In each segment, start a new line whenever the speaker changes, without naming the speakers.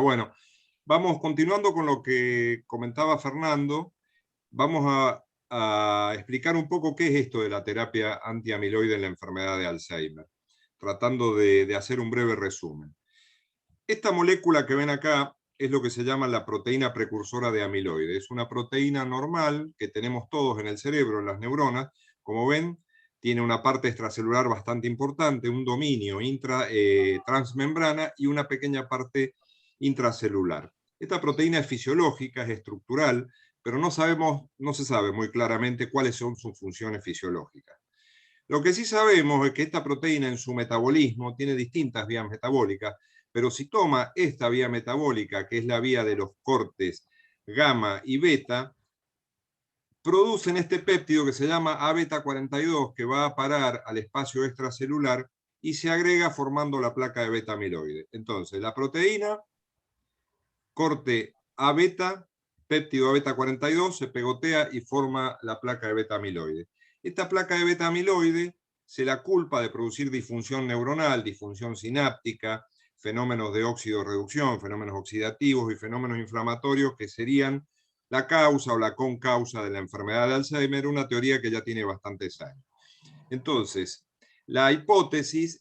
Bueno, vamos continuando con lo que comentaba Fernando. Vamos a explicar un poco qué es esto de la terapia antiamiloide en la enfermedad de Alzheimer, tratando de hacer un breve resumen. Esta molécula que ven acá es lo que se llama la proteína precursora de amiloide. Es una proteína normal que tenemos todos en el cerebro, en las neuronas. Como ven, tiene una parte extracelular bastante importante, un dominio transmembrana y una pequeña parte intracelular. Esta proteína es fisiológica, es estructural, pero no se sabe muy claramente cuáles son sus funciones fisiológicas. Lo que sí sabemos es que esta proteína en su metabolismo tiene distintas vías metabólicas, pero si toma esta vía metabólica, que es la vía de los cortes gamma y beta, producen este péptido que se llama A-beta-42, que va a parar al espacio extracelular y se agrega formando la placa de beta amiloide. Entonces, la proteína, corte A-beta, péptido A-beta-42, se pegotea y forma la placa de beta amiloide. Esta placa de beta amiloide se la culpa de producir disfunción neuronal, disfunción sináptica, fenómenos de óxido-reducción, fenómenos oxidativos y fenómenos inflamatorios que serían la causa o la concausa de la enfermedad de Alzheimer, una teoría que ya tiene bastantes años. Entonces, la hipótesis,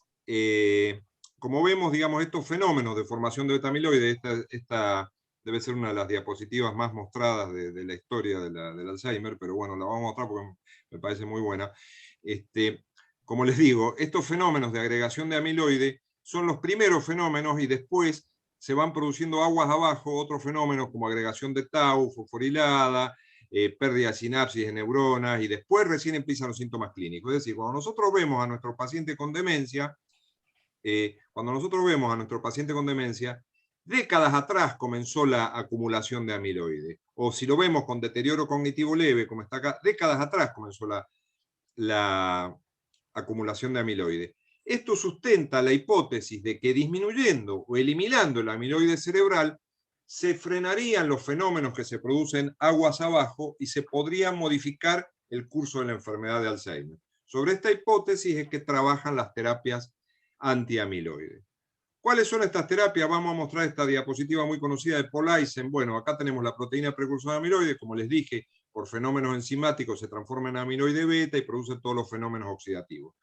como vemos, digamos, estos fenómenos de formación de beta-amiloide, esta debe ser una de las diapositivas más mostradas de la historia del Alzheimer, pero bueno, la vamos a mostrar porque me parece muy buena. Como les digo, estos fenómenos de agregación de amiloide son los primeros fenómenos y después se van produciendo aguas abajo otros fenómenos como agregación de tau, fosforilada, pérdida de sinapsis de neuronas, y después recién empiezan los síntomas clínicos. Es decir, cuando nosotros vemos a nuestro paciente con demencia, décadas atrás comenzó la acumulación de amiloide. O si lo vemos con deterioro cognitivo leve, como está acá, décadas atrás comenzó la acumulación de amiloide. Esto sustenta la hipótesis de que disminuyendo o eliminando el amiloide cerebral se frenarían los fenómenos que se producen aguas abajo y se podrían modificar el curso de la enfermedad de Alzheimer. Sobre esta hipótesis es que trabajan las terapias antiamiloides. ¿Cuáles son estas terapias? Vamos a mostrar esta diapositiva muy conocida de Paul Eisen. Bueno, acá tenemos la proteína precursora de amiloide, como les dije, por fenómenos enzimáticos se transforma en amiloide beta y produce todos los fenómenos oxidativos.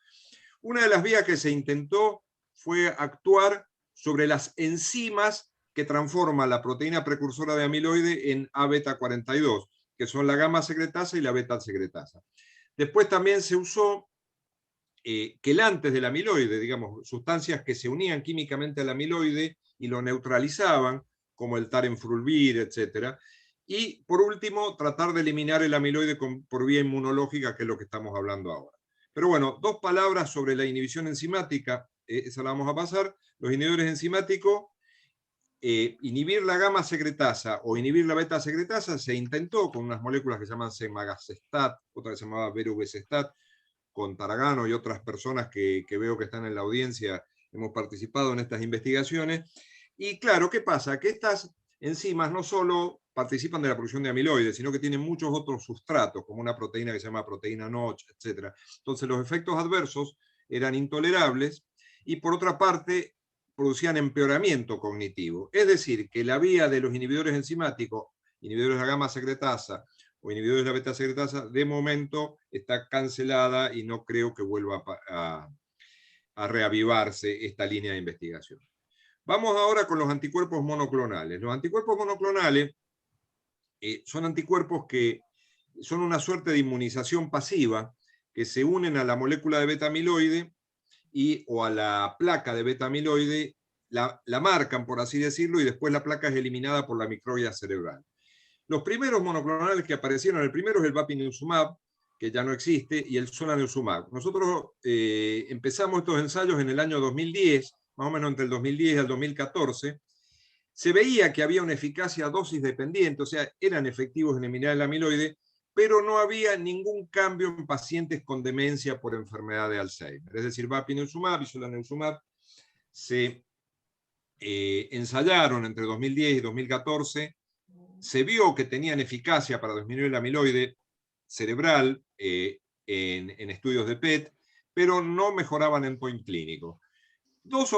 Una de las vías que se intentó fue actuar sobre las enzimas que transforman la proteína precursora de amiloide en A-beta-42, que son la gamma secretasa y la beta secretasa. Después también se usó quelantes del amiloide, digamos, sustancias que se unían químicamente al amiloide y lo neutralizaban, como el tarenfrulvir, etc. Y por último, tratar de eliminar el amiloide por vía inmunológica, que es lo que estamos hablando ahora. Pero bueno, dos palabras sobre la inhibición enzimática, esa la vamos a pasar. Los inhibidores enzimáticos, inhibir la gamma secretasa o inhibir la beta secretasa se intentó con unas moléculas que se llaman semagacestat, otra que se llamaba berubesestat, con Taragano y otras personas que veo que están en la audiencia, hemos participado en estas investigaciones. Y claro, ¿qué pasa? Que estas enzimas no solo participan de la producción de amiloides, sino que tienen muchos otros sustratos, como una proteína que se llama proteína Notch, etc. Entonces los efectos adversos eran intolerables y por otra parte producían empeoramiento cognitivo. Es decir, que la vía de los inhibidores enzimáticos, inhibidores de la gamma secretasa o inhibidores de la beta secretasa, de momento está cancelada y no creo que vuelva a reavivarse esta línea de investigación. Vamos ahora con los anticuerpos monoclonales. Los anticuerpos monoclonales son anticuerpos que son una suerte de inmunización pasiva que se unen a la molécula de beta-amiloide o a la placa de beta-amiloide, la marcan, por así decirlo, y después la placa es eliminada por la microglia cerebral. Los primeros monoclonales que aparecieron, el primero es el bapineuzumab, que ya no existe, y el solaneuzumab. Nosotros empezamos estos ensayos en el año 2010, más o menos entre el 2010 y el 2014. Se veía que había una eficacia dosis dependiente, o sea, eran efectivos en eliminar el amiloide, pero no había ningún cambio en pacientes con demencia por enfermedad de Alzheimer. Es decir, bapineuzumab y solaneuzumab se ensayaron entre 2010 y 2014. Se vio que tenían eficacia para disminuir el amiloide cerebral en estudios de PET, pero no mejoraban endpoint clínico. Tres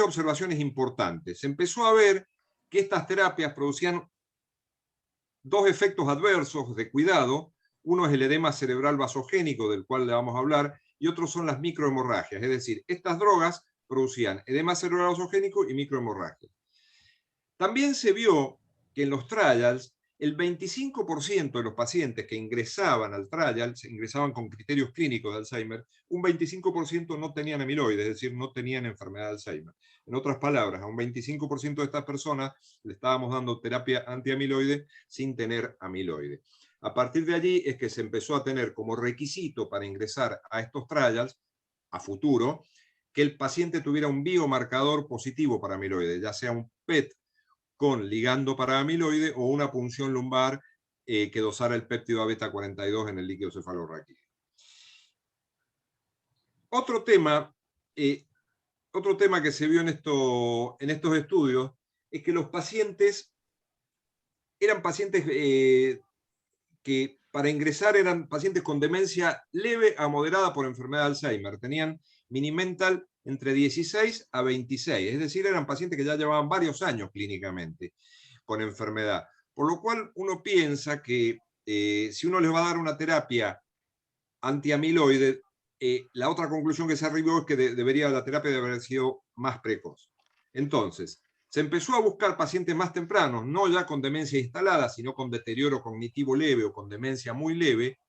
observaciones importantes. Se empezó a ver que estas terapias producían dos efectos adversos de cuidado. Uno es el edema cerebral vasogénico, del cual le vamos a hablar, y otros son las microhemorragias. Es decir, estas drogas producían edema cerebral vasogénico y microhemorragias. También se vio que en los trials, el 25% de los pacientes que ingresaban al trial, se ingresaban con criterios clínicos de Alzheimer, un 25% no tenían amiloide, es decir, no tenían enfermedad de Alzheimer. En otras palabras, a un 25% de estas personas le estábamos dando terapia antiamiloide sin tener amiloide. A partir de allí es que se empezó a tener como requisito para ingresar a estos trials, a futuro, que el paciente tuviera un biomarcador positivo para amiloide, ya sea un PET con ligando para amiloide o una punción lumbar que dosara el péptido beta 42 en el líquido cefalorraquídeo. Otro tema que se vio en estos estudios es que los pacientes eran pacientes que para ingresar eran pacientes con demencia leve a moderada por enfermedad de Alzheimer. Tenían Mini-Mental entre 16 a 26, es decir, eran pacientes que ya llevaban varios años clínicamente con enfermedad. Por lo cual uno piensa que si uno les va a dar una terapia antiamiloide, la otra conclusión que se arribó es que la terapia debe haber sido más precoz. Entonces, se empezó a buscar pacientes más tempranos, no ya con demencia instalada, sino con deterioro cognitivo leve o con demencia muy leve.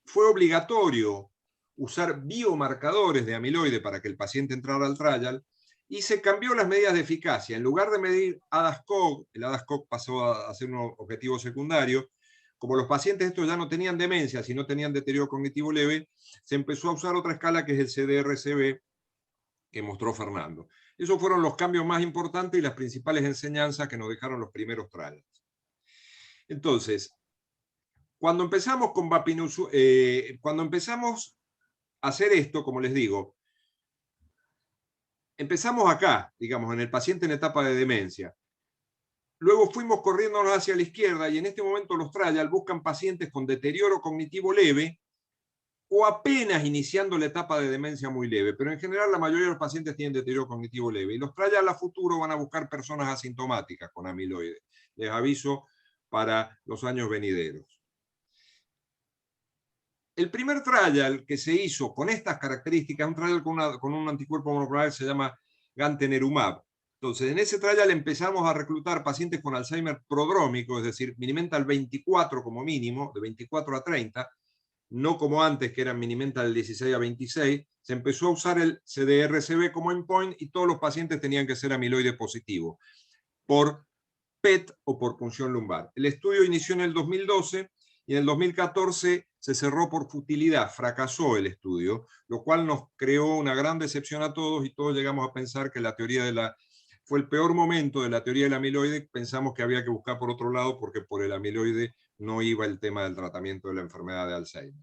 Fue obligatorio usar biomarcadores de amiloide para que el paciente entrara al trial, y se cambió las medidas de eficacia. En lugar de medir ADAS-Cog, el ADAS-Cog pasó a ser un objetivo secundario. Como los pacientes estos ya no tenían demencia, sino tenían deterioro cognitivo leve, se empezó a usar otra escala que es el CDR-CB, que mostró Fernando. Esos fueron los cambios más importantes y las principales enseñanzas que nos dejaron los primeros trials. Entonces, cuando empezamos con cuando empezamos a hacer esto, como les digo, empezamos acá, digamos, en el paciente en etapa de demencia. Luego fuimos corriéndonos hacia la izquierda y en este momento los trials buscan pacientes con deterioro cognitivo leve o apenas iniciando la etapa de demencia muy leve, pero en general la mayoría de los pacientes tienen deterioro cognitivo leve. Y los trials a futuro van a buscar personas asintomáticas con amiloide. Les aviso para los años venideros. El primer trial que se hizo con estas características, un trial con un anticuerpo monoclonal que se llama gantenerumab. Entonces, en ese trial empezamos a reclutar pacientes con Alzheimer prodrómico, es decir, Mini-Mental 24 como mínimo, de 24 a 30, no como antes, que eran Mini-Mental 16 a 26, se empezó a usar el CDR-CB como endpoint y todos los pacientes tenían que ser amiloide positivo, por PET o por punción lumbar. El estudio inició en el 2012 y en el 2014 se cerró por futilidad, fracasó el estudio, lo cual nos creó una gran decepción a todos y todos llegamos a pensar que la teoría fue el peor momento de la teoría del amiloide. Pensamos que había que buscar por otro lado porque por el amiloide no iba el tema del tratamiento de la enfermedad de Alzheimer.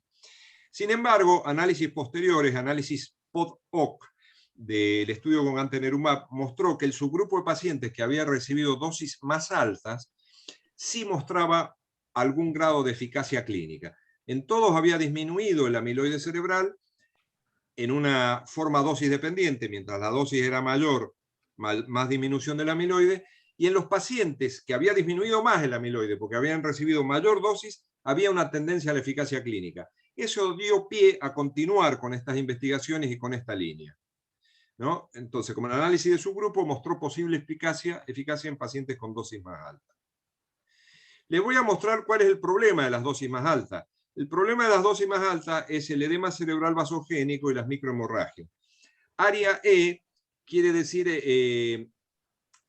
Sin embargo, análisis posteriores, análisis post-hoc del estudio con gantenerumab mostró que el subgrupo de pacientes que había recibido dosis más altas sí mostraba algún grado de eficacia clínica. En todos había disminuido el amiloide cerebral en una forma dosis dependiente, mientras la dosis era mayor, más disminución del amiloide, y en los pacientes que había disminuido más el amiloide, porque habían recibido mayor dosis, había una tendencia a la eficacia clínica. Eso dio pie a continuar con estas investigaciones y con esta línea, ¿no? Entonces, como el análisis de subgrupo mostró posible eficacia en pacientes con dosis más altas. Les voy a mostrar cuál es el problema de las dosis más altas. El problema de las dosis más altas es el edema cerebral vasogénico y las microhemorragias. Área E quiere decir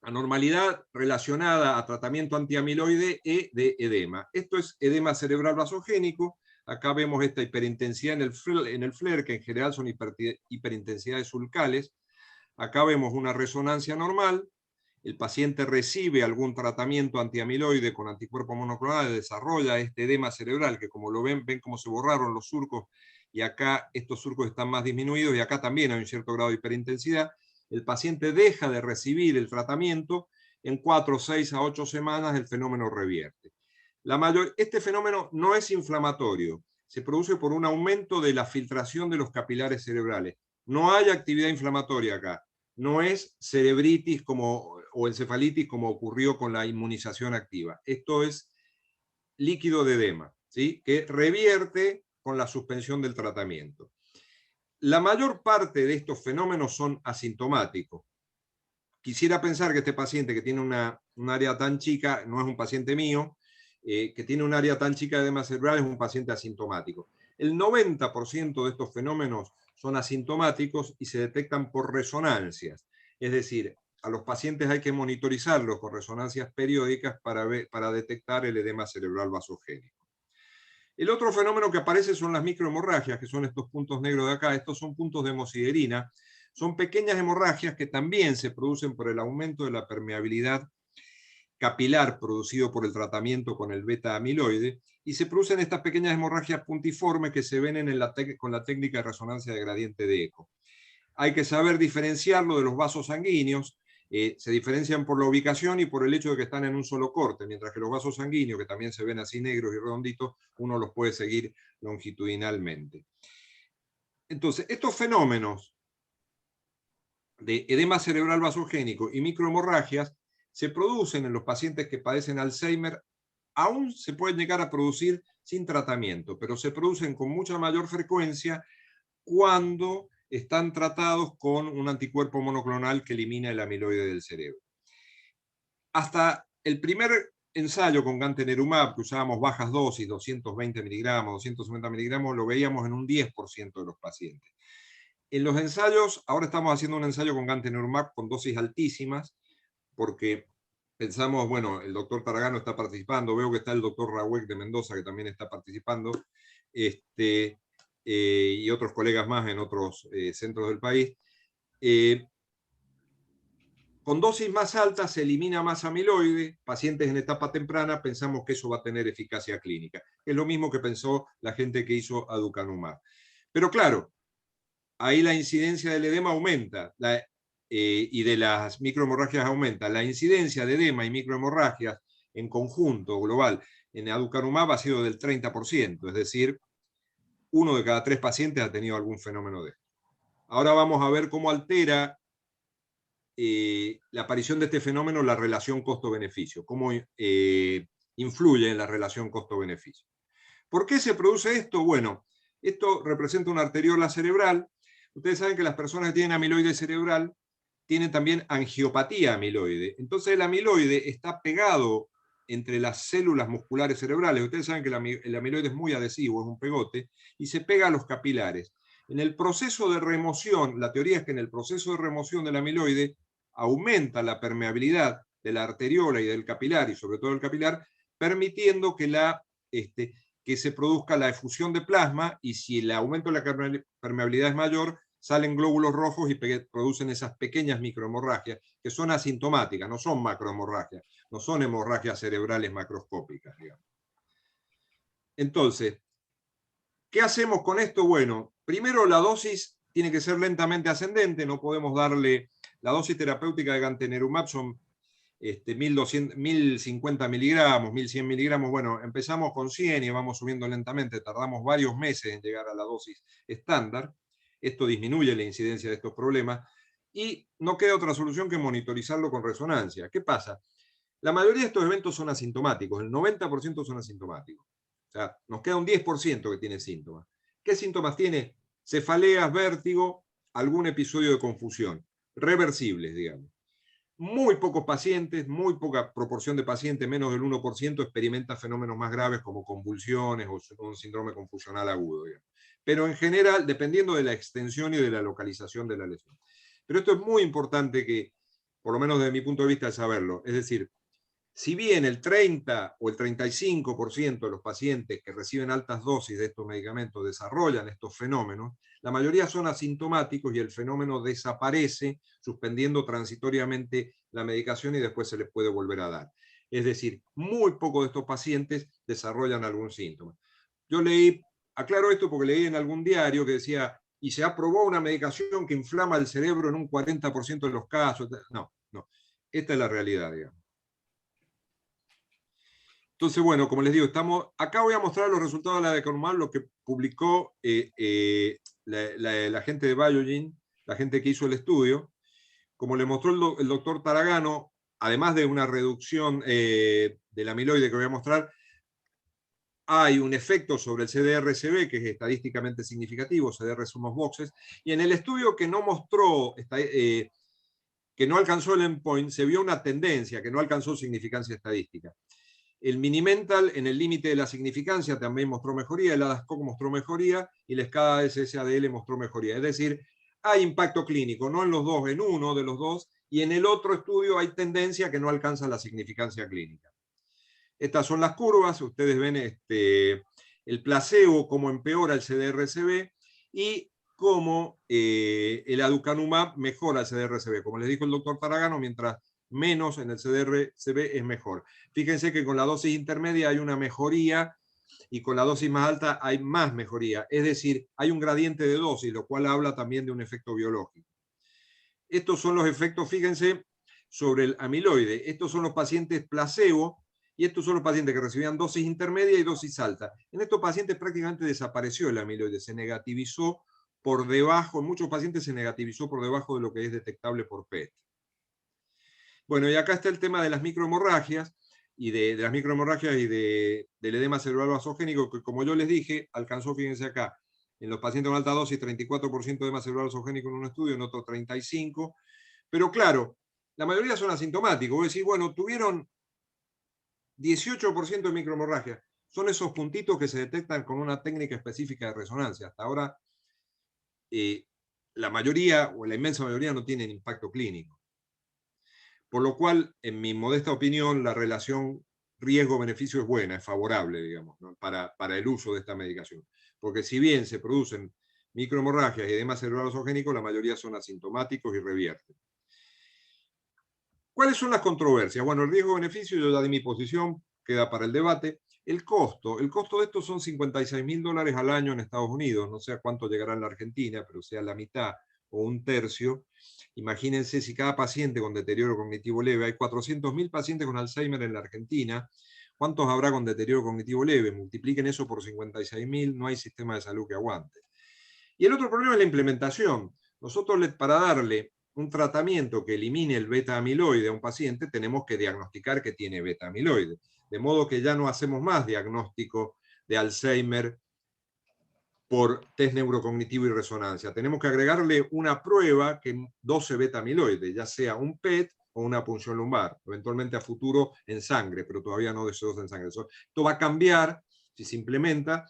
anormalidad relacionada a tratamiento antiamiloide E de edema. Esto es edema cerebral vasogénico. Acá vemos esta hiperintensidad en el FLAIR, que en general son hiperintensidades sulcales. Acá vemos una resonancia normal. El paciente recibe algún tratamiento antiamiloide con anticuerpos monoclonales, desarrolla este edema cerebral, que como lo ven cómo se borraron los surcos, y acá estos surcos están más disminuidos, y acá también hay un cierto grado de hiperintensidad. El paciente deja de recibir el tratamiento, en 4, 6 a 8 semanas el fenómeno revierte. Este fenómeno no es inflamatorio, se produce por un aumento de la filtración de los capilares cerebrales. No hay actividad inflamatoria acá, no es cerebritis como o encefalitis como ocurrió con la inmunización activa. Esto es líquido de edema, ¿sí? Que revierte con la suspensión del tratamiento. La mayor parte de estos fenómenos son asintomáticos. Quisiera pensar que este paciente que tiene un área tan chica, no es un paciente mío, que tiene un área tan chica de edema cerebral, es un paciente asintomático. El 90% de estos fenómenos son asintomáticos y se detectan por resonancias. Es decir, a los pacientes hay que monitorizarlos con resonancias periódicas para detectar el edema cerebral vasogénico. El otro fenómeno que aparece son las microhemorragias, que son estos puntos negros de acá. Estos son puntos de hemosiderina. Son pequeñas hemorragias que también se producen por el aumento de la permeabilidad capilar producido por el tratamiento con el beta-amiloide, y se producen estas pequeñas hemorragias puntiformes que se ven con la técnica de resonancia de gradiente de eco. Hay que saber diferenciarlo de los vasos sanguíneos. Se diferencian por la ubicación y por el hecho de que están en un solo corte, mientras que los vasos sanguíneos, que también se ven así negros y redonditos, uno los puede seguir longitudinalmente. Entonces, estos fenómenos de edema cerebral vasogénico y microhemorragias se producen en los pacientes que padecen Alzheimer. Aún se pueden llegar a producir sin tratamiento, pero se producen con mucha mayor frecuencia cuando están tratados con un anticuerpo monoclonal que elimina el amiloide del cerebro. Hasta el primer ensayo con gantenerumab, que usábamos bajas dosis, 220 miligramos, 250 miligramos, lo veíamos en un 10% de los pacientes. En los ensayos, ahora estamos haciendo un ensayo con gantenerumab con dosis altísimas, porque pensamos, bueno, el doctor Taragano está participando, veo que está el doctor Rawek de Mendoza, que también está participando, y otros colegas más en otros centros del país. Con dosis más altas se elimina más amiloide. Pacientes en etapa temprana pensamos que eso va a tener eficacia clínica. Es lo mismo que pensó la gente que hizo aducanumab. Pero claro, ahí la incidencia del edema aumenta y de las microhemorragias aumenta. La incidencia de edema y microhemorragias en conjunto global en aducanumab ha sido del 30%, es decir, 1 de cada 3 pacientes ha tenido algún fenómeno de esto. Ahora vamos a ver cómo altera la aparición de este fenómeno la relación costo-beneficio, cómo influye en la relación costo-beneficio. ¿Por qué se produce esto? Bueno, esto representa una arteriola cerebral. Ustedes saben que las personas que tienen amiloide cerebral tienen también angiopatía amiloide. Entonces el amiloide está pegado entre las células musculares cerebrales. Ustedes saben que el amiloide es muy adhesivo, es un pegote, y se pega a los capilares. En el proceso de remoción, la teoría es que en el proceso de remoción del amiloide aumenta la permeabilidad de la arteriola y del capilar, y sobre todo del capilar, permitiendo que se produzca la efusión de plasma, y si el aumento de la permeabilidad es mayor, salen glóbulos rojos y producen esas pequeñas microhemorragias que son asintomáticas, no son macrohemorragias, no son hemorragias cerebrales macroscópicas, digamos. Entonces, ¿qué hacemos con esto? Bueno, primero la dosis tiene que ser lentamente ascendente, no podemos darle, la dosis terapéutica de gantenerumab son 1050 miligramos, 1100 miligramos, bueno, empezamos con 100 y vamos subiendo lentamente, tardamos varios meses en llegar a la dosis estándar. Esto disminuye la incidencia de estos problemas y no queda otra solución que monitorizarlo con resonancia. ¿Qué pasa? La mayoría de estos eventos son asintomáticos, el 90% son asintomáticos. O sea, nos queda un 10% que tiene síntomas. ¿Qué síntomas tiene? Cefaleas, vértigo, algún episodio de confusión. Reversibles, digamos. Muy pocos pacientes, muy poca proporción de pacientes, menos del 1%, experimenta fenómenos más graves como convulsiones o un síndrome confusional agudo, digamos. Pero en general, dependiendo de la extensión y de la localización de la lesión. Pero esto es muy importante que, por lo menos desde mi punto de vista, es saberlo. Es decir, si bien el 30 o el 35% de los pacientes que reciben altas dosis de estos medicamentos desarrollan estos fenómenos, la mayoría son asintomáticos y el fenómeno desaparece suspendiendo transitoriamente la medicación y después se les puede volver a dar. Es decir, muy pocos de estos pacientes desarrollan algún síntoma. Yo leí, aclaro esto porque leí en algún diario que decía, y se aprobó una medicación que inflama el cerebro en un 40% de los casos. No, no. Esta es la realidad, digamos. Entonces, bueno, como les digo, acá voy a mostrar los resultados de la aducanumab, lo que publicó la gente de Biogen, la gente que hizo el estudio. Como le mostró el doctor Taragano, además de una reducción del amiloide que voy a mostrar, hay un efecto sobre el CDR-SB que es estadísticamente significativo. CDR son unos boxes, y en el estudio que no mostró, que no alcanzó el endpoint, se vio una tendencia que no alcanzó significancia estadística. El Minimental en el límite de la significancia también mostró mejoría, el ADAS-Cog mostró mejoría y la escala SSADL mostró mejoría. Es decir, hay impacto clínico, no en los dos, en uno de los dos, y en el otro estudio hay tendencia que no alcanza la significancia clínica. Estas son las curvas, ustedes ven el placebo, cómo empeora el CDR-SB y cómo el aducanumab mejora el CDR-SB. Como les dijo el doctor Taragano, mientras menos en el CDR-SB es mejor. Fíjense que con la dosis intermedia hay una mejoría y con la dosis más alta hay más mejoría. Es decir, hay un gradiente de dosis, lo cual habla también de un efecto biológico. Estos son los efectos, fíjense, sobre el amiloide. Estos son los pacientes placebo y estos son los pacientes que recibían dosis intermedia y dosis alta. En estos pacientes prácticamente desapareció el amiloide, se negativizó por debajo, en muchos pacientes se negativizó por debajo de lo que es detectable por PET. Bueno, y acá está el tema de las microhemorragias, y de las microhemorragias y del edema cerebral vasogénico, que como yo les dije, alcanzó, fíjense acá, en los pacientes con alta dosis 34% de edema cerebral vasogénico en un estudio, en otro 35%, pero claro, la mayoría son asintomáticos. Vos decís, bueno, tuvieron 18% de microhemorragia. Son esos puntitos que se detectan con una técnica específica de resonancia. Hasta ahora, la mayoría, o la inmensa mayoría, no tienen impacto clínico. Por lo cual, en mi modesta opinión, la relación riesgo-beneficio es buena, es favorable, digamos, ¿no? para el uso de esta medicación. Porque si bien se producen microhemorragias y edema cerebral vasogénico, la mayoría son asintomáticos y revierten. ¿Cuáles son las controversias? Bueno, el riesgo-beneficio, yo ya di mi posición, queda para el debate. El costo de esto son $56.000 al año en Estados Unidos, no sé a cuánto llegará en la Argentina, pero sea la mitad o un tercio. Imagínense si cada paciente con deterioro cognitivo leve, hay 400.000 pacientes con Alzheimer en la Argentina, ¿cuántos habrá con deterioro cognitivo leve? Multipliquen eso por 56.000, no hay sistema de salud que aguante. Y el otro problema es la implementación. Nosotros, para darle un tratamiento que elimine el beta-amiloide a un paciente, tenemos que diagnosticar que tiene beta-amiloide. De modo que ya no hacemos más diagnóstico de Alzheimer por test neurocognitivo y resonancia. Tenemos que agregarle una prueba que dose beta-amiloide, ya sea un PET o una punción lumbar, eventualmente a futuro en sangre, pero todavía no de esos en sangre. Esto va a cambiar, si se implementa,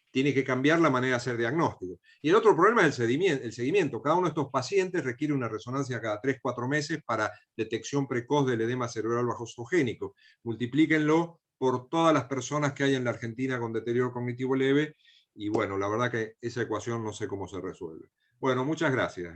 tiene que cambiar la manera de hacer diagnóstico. Y el otro problema es el seguimiento. Cada uno de estos pacientes requiere una resonancia cada 3-4 meses para detección precoz del edema cerebral vasogénico. Multiplíquenlo por todas las personas que hay en la Argentina con deterioro cognitivo leve, y bueno, la verdad que esa ecuación no sé cómo se resuelve. Bueno, muchas gracias.